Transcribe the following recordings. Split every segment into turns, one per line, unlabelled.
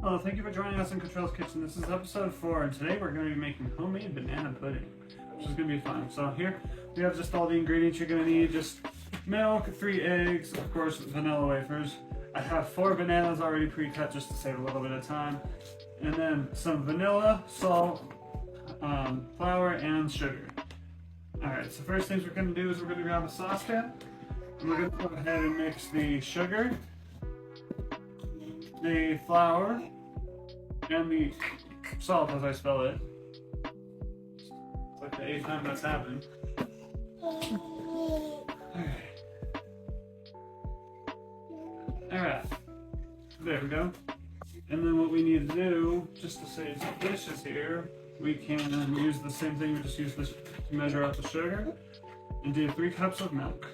Hello, thank you for joining us in Control's Kitchen. This is episode 4, and today we're going to be making homemade banana pudding, which is going to be fun. So here we have just all the ingredients you're going to need. Just milk, 3 eggs, of course vanilla wafers. I have 4 bananas already pre-cut just to save a little bit of time. And then some vanilla, salt, flour, and sugar. Alright, so first things we're going to do is we're going to grab a saucepan. And we're going to go ahead and mix the sugar, the flour, and the salt as I spell it. It's like the 8th time that's happened. Alright. There we go. And then what we need to do, just to save some dishes here, we can use the same thing, we just use this to measure out the sugar, and do 3 cups of milk.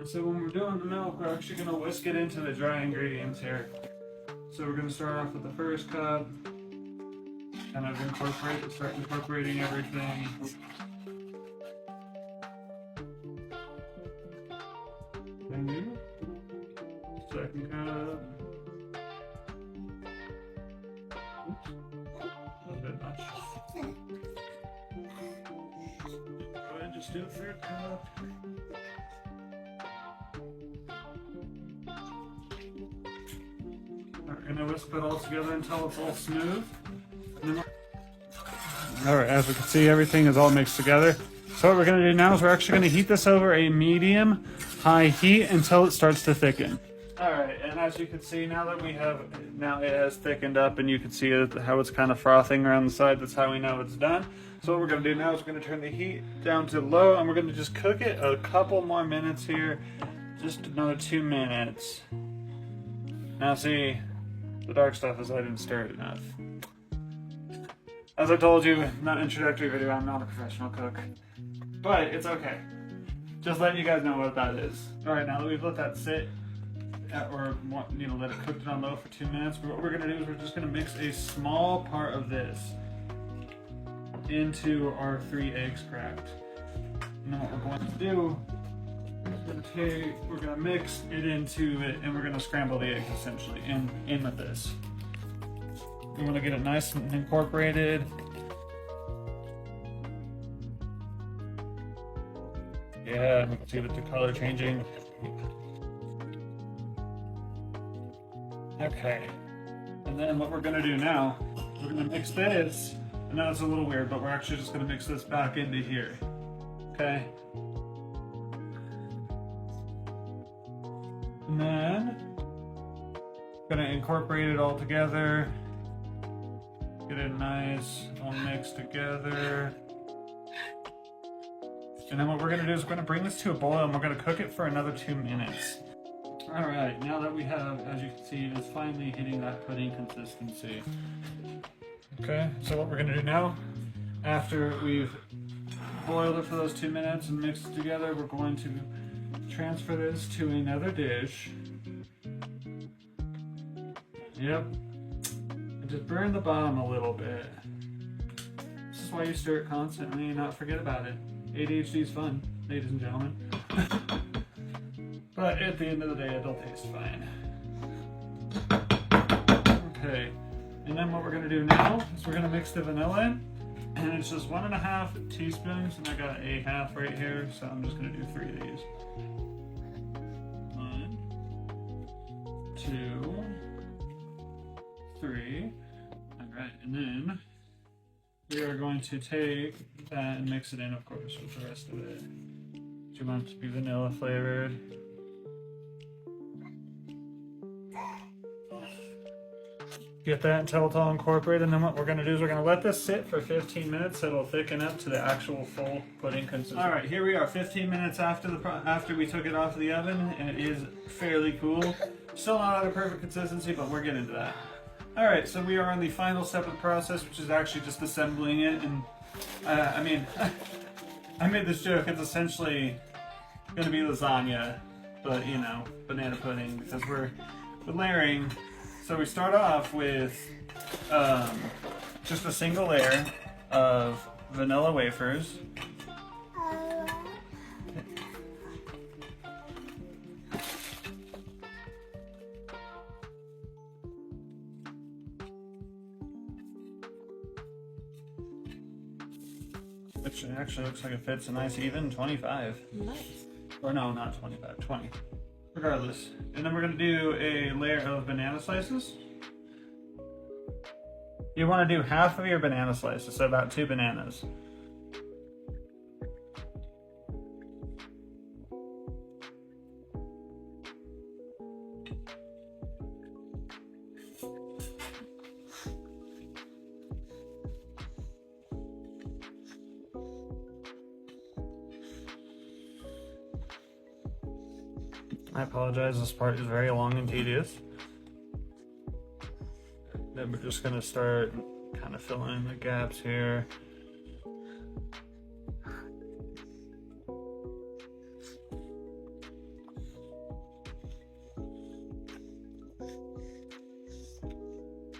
So when we're doing the milk, we're actually going to whisk it into the dry ingredients here. So we're going to start off with the first cup, kind of start incorporating everything. And second cup. Oops, a little bit much. Go ahead and just do the third cup. We're going to whisk it all together until it's all smooth. Alright, as we can see, everything is all mixed together. So what we're going to do now is we're actually going to heat this over a medium-high heat until it starts to thicken. Alright, and as you can see, now it has thickened up and you can see how it's kind of frothing around the side. That's how we know it's done. So what we're going to do now is we're going to turn the heat down to low and we're going to just cook it a couple more minutes here. Just another 2 minutes. Now see, the dark stuff is I didn't stir it enough. As I told you, not introductory video, I'm not a professional cook. But it's okay. Just letting you guys know what that is. Alright, now that we've let that sit, or let it cook it on low for 2 minutes, what we're going to do is we're just going to mix a small part of this into our 3 eggs cracked. And then what we're going to do, we're going to mix it into it and we're going to scramble the eggs essentially in with this. We want to get it nice and incorporated. Yeah, we can see the color changing. Okay. And then what we're going to do now, we're going to mix this. I know it's a little weird, but we're actually just going to mix this back into here. Okay. And then I'm going to incorporate it all together. Get it nice, all mixed together. And then what we're going to do is we're going to bring this to a boil and we're going to cook it for another 2 minutes. Alright, now that we have, as you can see, it is finally hitting that pudding consistency. Okay, so what we're going to do now, after we've boiled it for those 2 minutes and mixed it together, we're going to transfer this to another dish. Yep. And just burn the bottom a little bit. This is why you stir it constantly and not forget about it. ADHD is fun, ladies and gentlemen. But at the end of the day, it'll taste fine. Okay. And then what we're going to do now is we're going to mix the vanilla in. And it's just 1.5 teaspoons, and I got a half right here, so I'm just going to do 3 of these. 1, 2, 3. Alright, and then we are going to take that and mix it in, of course, with the rest of it. You want it to be vanilla flavored. Get that until it's all incorporated, and then what we're going to do is we're going to let this sit for 15 minutes so it'll thicken up to the actual full pudding consistency. Alright, here we are 15 minutes after we took it off of the oven, and it is fairly cool. Still not at a perfect consistency, but we're getting to that. Alright, so we are on the final step of the process, which is actually just assembling it, and I mean, I made this joke, it's essentially going to be lasagna, but you know, banana pudding, because we're layering. So we start off with just a single layer of vanilla wafers, Which actually looks like it fits a nice even 25.
Nice.
Or no, not 25, 20. Regardless. And then we're gonna do a layer of banana slices. You want to do half of your banana slices, so about 2 bananas. I apologize, this part is very long and tedious. Then we're just gonna start kind of filling in the gaps here.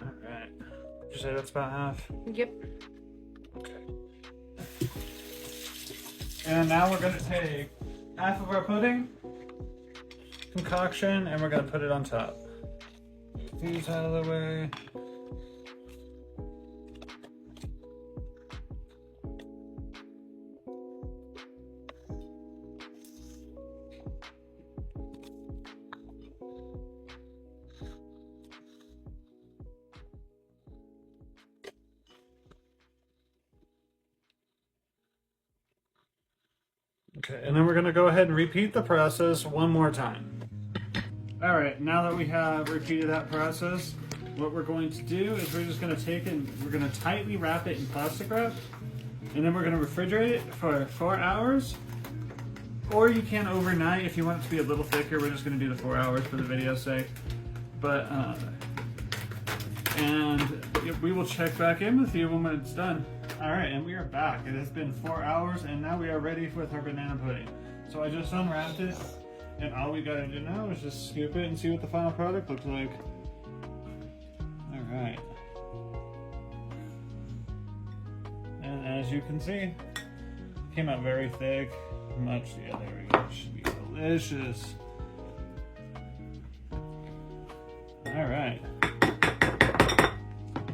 Alright. Did you say that's about half?
Yep.
Okay. And now we're gonna take half of our pudding concoction and we're gonna put it on top. Get these out of the way. Okay, and then we're gonna go ahead and repeat the process one more time. All right, now that we have repeated that process, what we're going to do is we're just gonna take it and we're gonna tightly wrap it in plastic wrap, and then we're gonna refrigerate it for 4 hours, or you can overnight if you want it to be a little thicker. We're just gonna do the 4 hours for the video's sake. But, and we will check back in with you when it's done. All right, and we are back. It has been 4 hours, and now we are ready with our banana pudding. So I just unwrapped it, and all we gotta do now is just scoop it and see what the final product looks like. All right. And as you can see, it came out very thick. Yeah, there we go. It should be delicious. All right.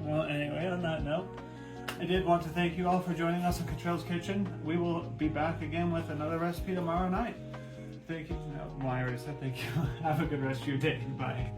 Well, anyway, on that note, I did want to thank you all for joining us in Cottrell's Kitchen. We will be back again with another recipe tomorrow night. Thank you. No, well, I already said thank you. Have a good rest of your day. Bye.